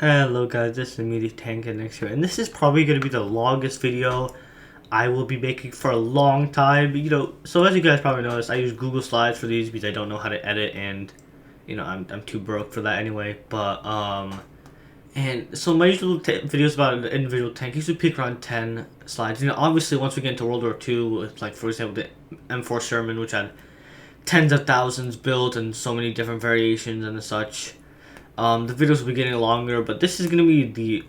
Hello guys, this is Immediate Tank and next here, and this is probably going to be the longest video I will be making for a long time. So as you guys probably noticed, I use Google Slides for these because I don't know how to edit, and I'm too broke for that anyway. But and so my usual videos about an individual tank usually peak around 10 slides. Obviously once we get into World War II, it's like for example the M4 Sherman, which had tens of thousands built and so many different variations and such. The videos will be getting longer, but this is going to be the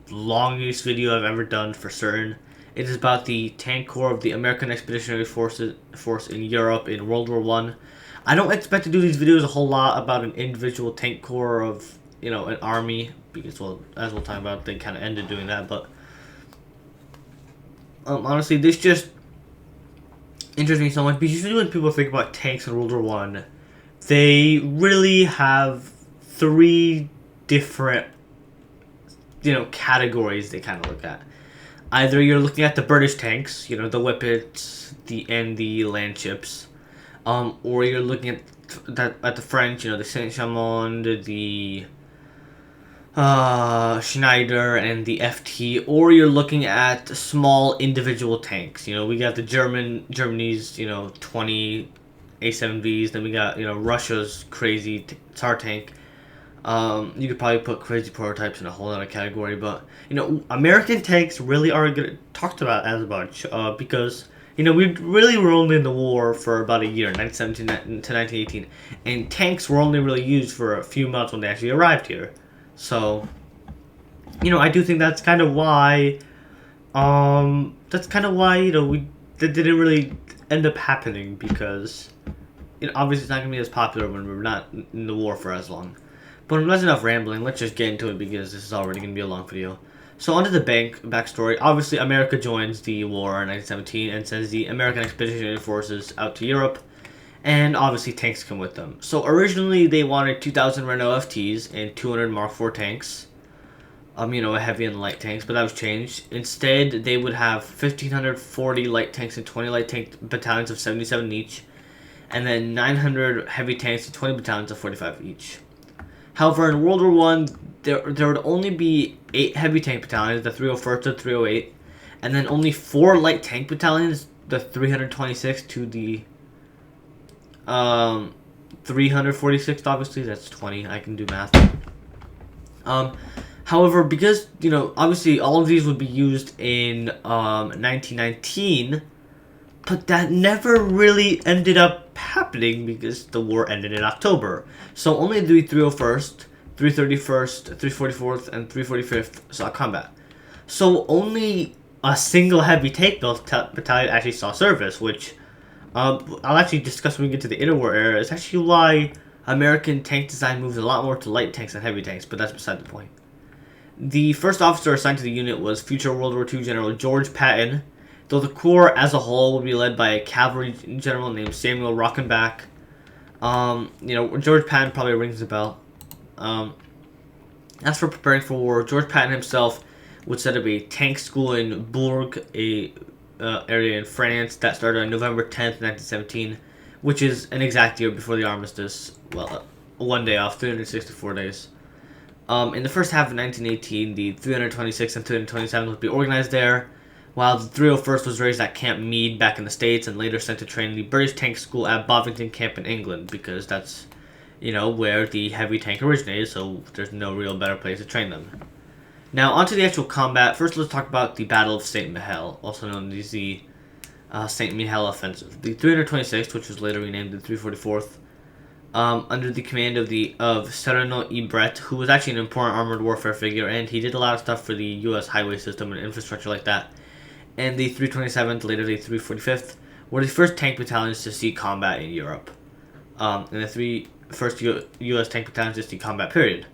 longest video I've ever done for certain. It is about the tank corps of the American Expeditionary Force in Europe in World War One. I don't expect to do these videos a whole lot about an individual tank corps of, an army, because, well, as we'll talk about, they kind of ended doing that, but honestly, this just interests me so much, because usually when people think about tanks in World War One, they really have three different, categories they kind of look at. Either you're looking at the British tanks, the Whippets, and the land ships, or you're looking at the French, the Saint Chamond, the Schneider, and the FT, or you're looking at small individual tanks. We got the Germany's, 20 A7Vs, then we got, Russia's crazy Tsar tank. You could probably put crazy prototypes in a whole other category, but American tanks really aren't talked about as much because we really were only in the war for about a year, 1917 to 1918, and tanks were only really used for a few months when they actually arrived here. So, I do think that's kind of why, that didn't really end up happening, because obviously it's not gonna be as popular when we're not in the war for as long. But that's enough rambling. Let's just get into it because this is already going to be a long video. So onto the backstory. Obviously, America joins the war in 1917 and sends the American Expeditionary Forces out to Europe. And obviously, tanks come with them. So originally, they wanted 2,000 Renault FTs and 200 Mark IV tanks. Heavy and light tanks, but that was changed. Instead, they would have 1,540 light tanks and 20 light tank battalions of 77 each. And then 900 heavy tanks and 20 battalions of 45 each. However, in World War One, there would only be 8 heavy tank battalions, the 301st to 308, and then only 4 light tank battalions, the 326 to the 346th. Obviously, that's 20. I can do math. However, because obviously all of these would be used in 1919, but that never really ended up happening because the war ended in October. So only the 301st, 331st, 344th, and 345th saw combat. So only a single heavy tank battalion actually saw service, which I'll actually discuss when we get to the interwar era. It's actually why American tank design moved a lot more to light tanks than heavy tanks, but that's beside the point. The first officer assigned to the unit was future World War II General George Patton, though the Corps as a whole would be led by a cavalry general named Samuel Rockenbach. George Patton probably rings a bell. As for preparing for war, George Patton himself would set up a tank school in Bourg, a area in France that started on November 10th, 1917, which is an exact year before the armistice. Well, one day off, 364 days. In the first half of 1918, the 326th and 327th would be organized there, while the 301st was raised at Camp Meade back in the States and later sent to train the British Tank School at Bovington Camp in England, because that's, where the heavy tank originated, so there's no real better place to train them. Now, onto the actual combat. First, let's talk about the Battle of St Mihail, also known as the St Mihail Offensive. The 326th, which was later renamed the 344th, under the command of Sereno Ibret, who was actually an important armored warfare figure, and he did a lot of stuff for the U.S. highway system and infrastructure like that. And the 327th, later the 345th, were the first tank battalions to see combat in Europe. And the three first U.S. tank battalions to see combat, period.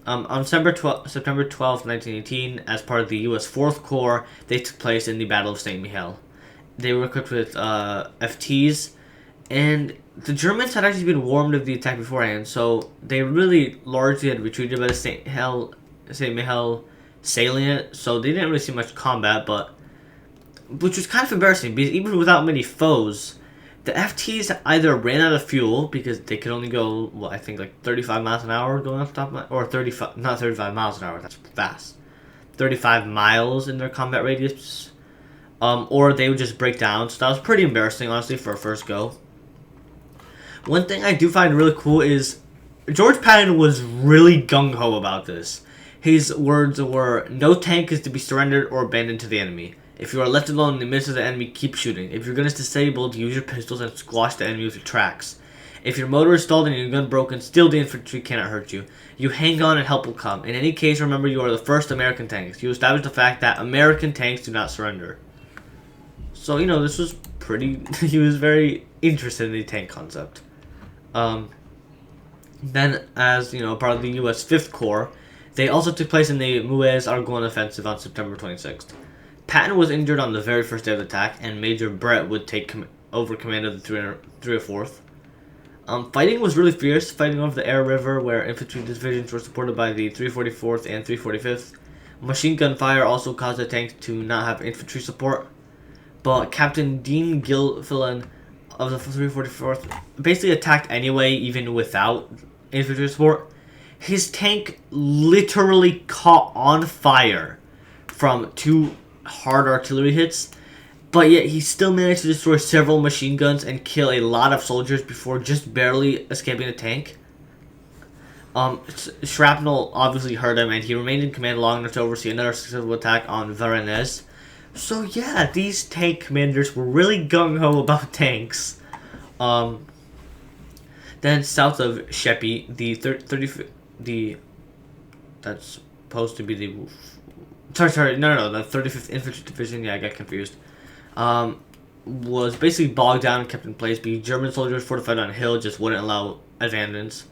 On September 12, 1918, as part of the U.S. 4th Corps, they took place in the Battle of St. Mihail. They were equipped with FTs, and the Germans had actually been warned of the attack beforehand, so they really largely had retreated by the St. Mihail salient, so they didn't really see much combat, but which was kind of embarrassing, because even without many foes, The FTs either ran out of fuel because they could only go, well, I think like 35 miles an hour going off the top of my, or 35, not 35 miles an hour, that's fast. 35 miles in their combat radius. Or they would just break down. So that was pretty embarrassing, honestly, for a first go. One thing I do find really cool is George Patton was really gung-ho about this. His words were, "No tank is to be surrendered or abandoned to the enemy. If you are left alone in the midst of the enemy, keep shooting. If your gun is disabled, use your pistols and squash the enemy with your tracks. If your motor is stalled and your gun broken, still the infantry cannot hurt you. You hang on and help will come. In any case, remember you are the first American tanks. You establish the fact that American tanks do not surrender." So, you know, this was pretty... he was very interested in the tank concept. Then, as, you know, part of the U.S. 5th Corps, they also took place in the Muellers offensive on September 26th. Patton was injured on the very first day of the attack, and Major Brett would take over command of the 304th. Fighting was really fierce, fighting over the Air River, where infantry divisions were supported by the 344th and 345th. Machine gun fire also caused the tanks to not have infantry support. But Captain Dean Gilfillan of the 344th basically attacked anyway, even without infantry support. His tank literally caught on fire from 2 hard artillery hits, but yet he still managed to destroy several machine guns and kill a lot of soldiers before just barely escaping the tank. Shrapnel obviously hurt him, and he remained in command long enough to oversee another successful attack on Varennes. So yeah, these tank commanders were really gung-ho about tanks. Then south of Shepy, the that's supposed to be the the 35th Infantry Division, yeah, I got confused, was basically bogged down and kept in place because German soldiers fortified on a hill just wouldn't allow advance.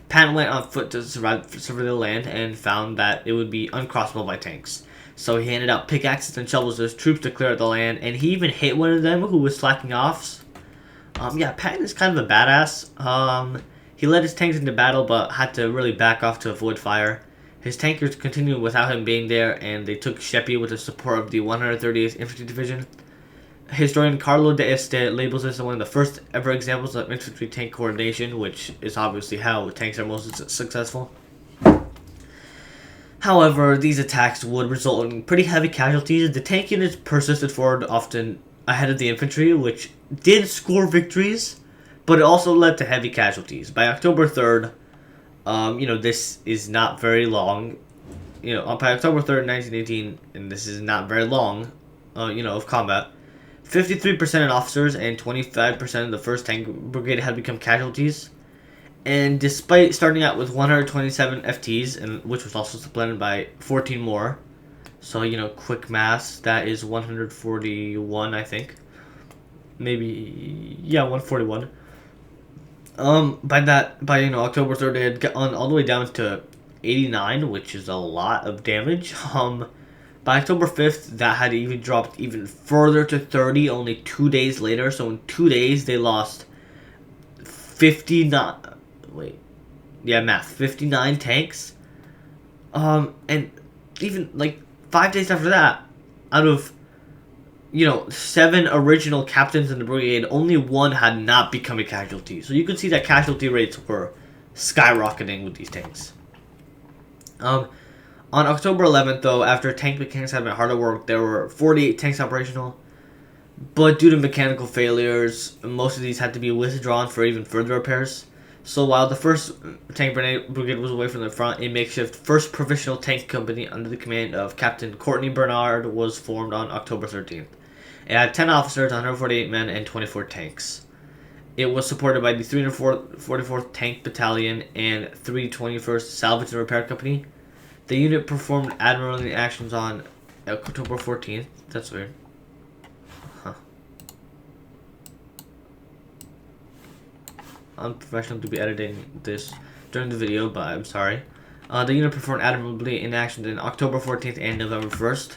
Patton went on foot to survey the land and found that it would be uncrossable by tanks. So he handed out pickaxes and shovels to his troops to clear out the land, and he even hit one of them who was slacking off. Yeah, Patton is kind of a badass. He led his tanks into battle, but had to really back off to avoid fire. His tankers continued without him being there, and they took Shepy with the support of the 138th Infantry Division. Historian Carlo de Este labels this as one of the first ever examples of infantry-tank coordination, which is obviously how tanks are most successful. However, these attacks would result in pretty heavy casualties. The tank units persisted forward, often ahead of the infantry, which did score victories, but it also led to heavy casualties. By October 3rd, you know, this is not very long. You know, by October 3rd, 1918, and this is not very long, you know, of combat, 53% of officers and 25% of the 1st Tank Brigade had become casualties. And despite starting out with 127 FTs, and which was also supplemented by 14 more, so, you know, quick maths, that is 141, I think. Maybe, yeah, 141. By you know, October 3rd, they had gotten all the way down to 89, which is a lot of damage. By October 5th, that had even dropped even further to 30 only 2 days later. So in 2 days, they lost 59... Wait. Yeah, math. 59 tanks. And even, like, 5 days after that, out of, you know, 7 original captains in the brigade, only 1 had not become a casualty. So you could see that casualty rates were skyrocketing with these tanks. On October 11th, though, after tank mechanics had been hard at work, there were 48 tanks operational. But due to mechanical failures, most of these had to be withdrawn for even further repairs. So while the 1st Tank Brigade was away from the front, a makeshift 1st Provisional Tank Company under the command of Captain Courtney Bernard was formed on October 13th. It had 10 officers, 148 men, and 24 tanks. It was supported by the 344th Tank Battalion and 321st Salvage and Repair Company. The unit performed admirably actions on October 14th. That's weird. Unprofessional to be editing this during the video, but I'm sorry. The unit performed admirably in action on October 14th and November 1st.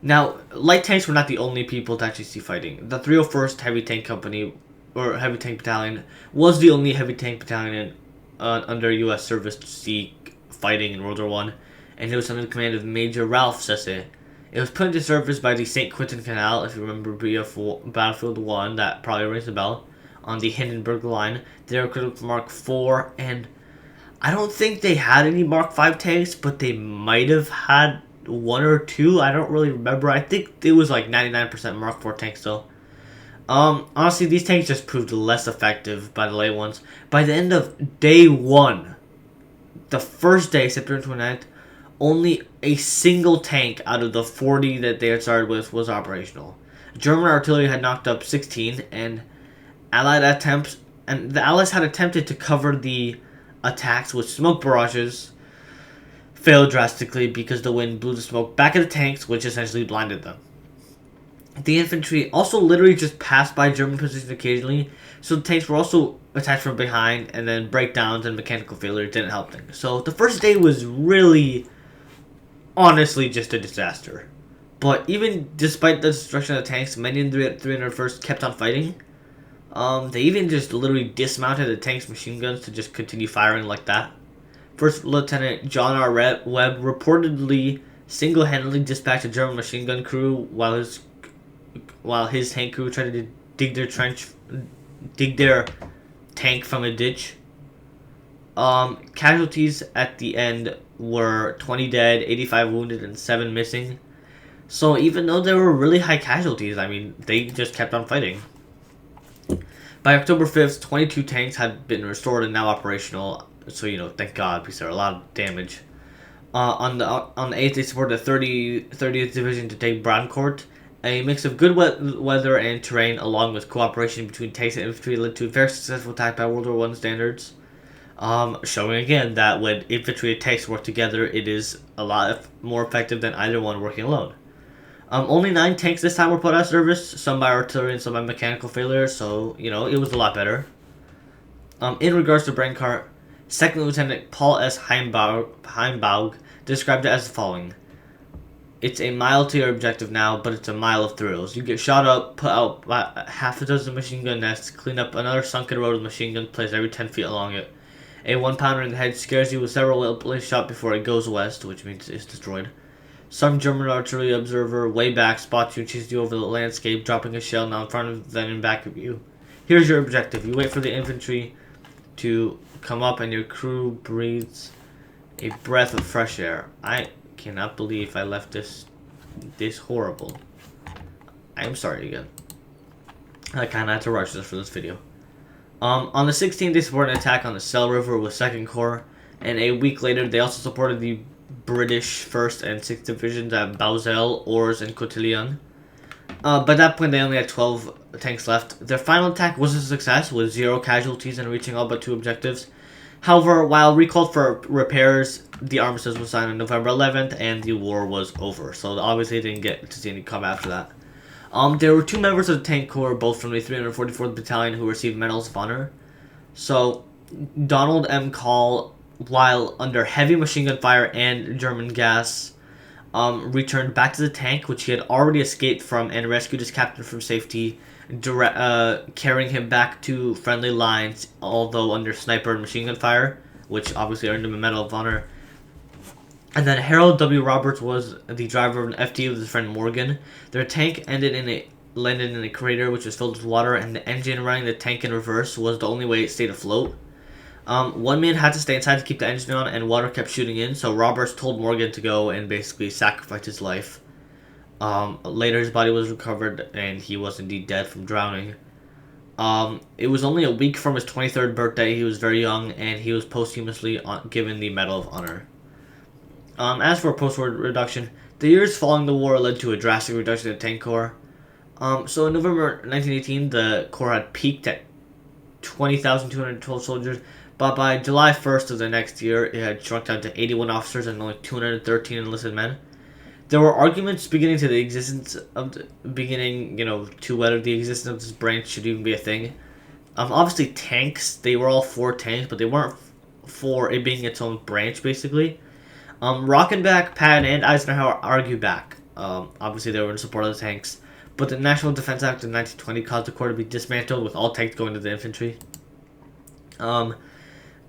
Now, light tanks were not the only people to actually see fighting. The 301st Heavy Tank Company, or Heavy Tank Battalion, was the only heavy tank battalion under U.S. service to see fighting in World War I, and it was under the command of Major Ralph Sesse. It was put into service by the St. Quentin Canal, if you remember Battlefield 1, that probably rings a bell, on the Hindenburg Line. They were equipped with Mark IV, and I don't think they had any Mark V tanks, but they might have had one or two. I don't really remember. I think it was like 99% Mark IV tanks though. Honestly, these tanks just proved less effective by the late ones. By the end of day 1, the first day, September 29th, only a single tank out of the 40 that they had started with was operational. German artillery had knocked up 16, and the Allies had attempted to cover the attacks with smoke barrages, failed drastically because the wind blew the smoke back at the tanks, which essentially blinded them. The infantry also literally just passed by German positions occasionally, so the tanks were also attacked from behind, and then breakdowns and mechanical failure didn't help things. So the first day was really, honestly, just a disaster. But even despite the destruction of the tanks, many in the 301st kept on fighting. They even just literally dismounted the tank's machine guns to just continue firing like that. First Lieutenant John R. Webb reportedly single-handedly dispatched a German machine gun crew while his tank crew tried to dig their tank from a ditch. Casualties at the end were 20 dead, 85 wounded, and 7 missing. So even though there were really high casualties, I mean, they just kept on fighting. By October 5th, 22 tanks had been restored and now operational. So, thank God, because there were a lot of damage. On the 8th, they supported the 30th Division to take Brauncourt. A mix of good weather and terrain, along with cooperation between tanks and infantry, led to a very successful attack by World War I standards. Showing again that when infantry and tanks work together, it is a lot more effective than either one working alone. Only 9 tanks this time were put out of service, some by artillery and some by mechanical failure, so, it was a lot better. In regards to Brauncourt, 2nd Lieutenant Paul S. Heimbaug described it as the following. It's a mile to your objective now, but it's a mile of thrills. You get shot up, put out about half a dozen machine gun nests, clean up another sunken road with machine guns placed every 10 feet along it. A 1-pounder in the head scares you with several place shot before it goes west, which means it's destroyed. Some German artillery observer way back spots you and chases you over the landscape, dropping a shell now in front of them and back of you. Here's your objective. You wait for the infantry to come up and your crew breathes a breath of fresh air. I cannot believe I left this horrible. I am sorry again. I kind of had to rush this for this video. On the 16th, they supported an attack on the Selle River with 2nd Corps, and a week later, they also supported the British 1st and 6th Divisions at Bausel, Ors, and Cotillon. By that point, they only had 12 tanks left. Their final attack was a success, with 0 casualties and reaching all but 2 objectives. However, while recalled for repairs, the armistice was signed on November 11th, and the war was over. So obviously, they didn't get to see any combat after that. There were 2 members of the Tank Corps, both from the 344th Battalion, who received Medals of Honor. So, Donald M. Call, while under heavy machine gun fire and German gas, returned back to the tank, which he had already escaped from, and rescued his captain from safety, carrying him back to friendly lines, although under sniper and machine gun fire, which obviously earned him a Medal of Honor. And then Harold W. Roberts was the driver of an FD with his friend Morgan. Their tank landed in a crater which was filled with water, and the engine running the tank in reverse was the only way it stayed afloat. One man had to stay inside to keep the engine on, and water kept shooting in, so Roberts told Morgan to go and basically sacrifice his life. Later, his body was recovered, and he was indeed dead from drowning. It was only a week from his 23rd birthday. He was very young, and he was posthumously given the Medal of Honor. As for post-war reduction, the years following the war led to a drastic reduction in the tank corps. So in November 1918, the corps had peaked at 20,212 soldiers, but by July 1st of the next year, it had shrunk down to 81 officers and only 213 enlisted men. There were arguments to whether the existence of this branch should even be a thing. Obviously tanks, they were all for tanks, but they weren't for it being its own branch, basically. Rockenbach, Patton, and Eisenhower argued back. Obviously they were in support of the tanks, but the National Defense Act of 1920 caused the corps to be dismantled, with all tanks going to the infantry.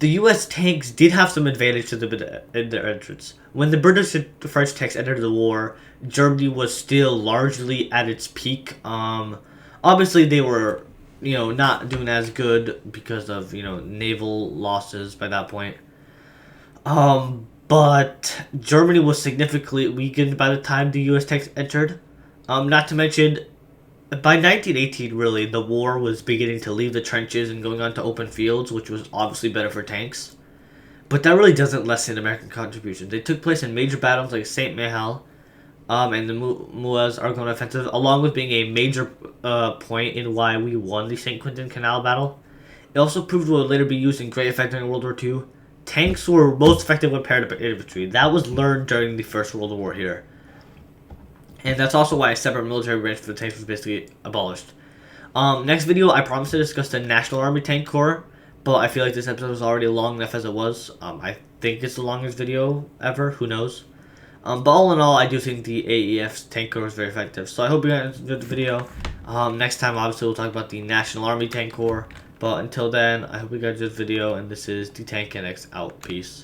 The U.S. tanks did have some advantage to in their entrance. When the British and the French tanks entered the war, Germany was still largely at its peak. Obviously, they were, not doing as good because of, naval losses by that point. But Germany was significantly weakened by the time the U.S. tanks entered. Not to mention, by 1918, really, the war was beginning to leave the trenches and going on to open fields, which was obviously better for tanks. But that really doesn't lessen American contributions. They took place in major battles like St Mihail, and the Muellers Argonne offensive, along with being a major point in why we won the St. Quentin Canal battle. It also proved what would later be used in great effect during World War II. Tanks were most effective when paired up with infantry. That was learned during the First World War here. And that's also why a separate military branch for the tanks was basically abolished. Next video, I promised to discuss the National Army Tank Corps, but I feel like this episode was already long enough as it was. I think it's the longest video ever. Who knows? But all in all, I do think the AEF's Tank Corps is very effective. So I hope you guys enjoyed the video. Next time, obviously, we'll talk about the National Army Tank Corps. But until then, I hope you guys enjoyed the video, and this is the Tank NX out. Peace.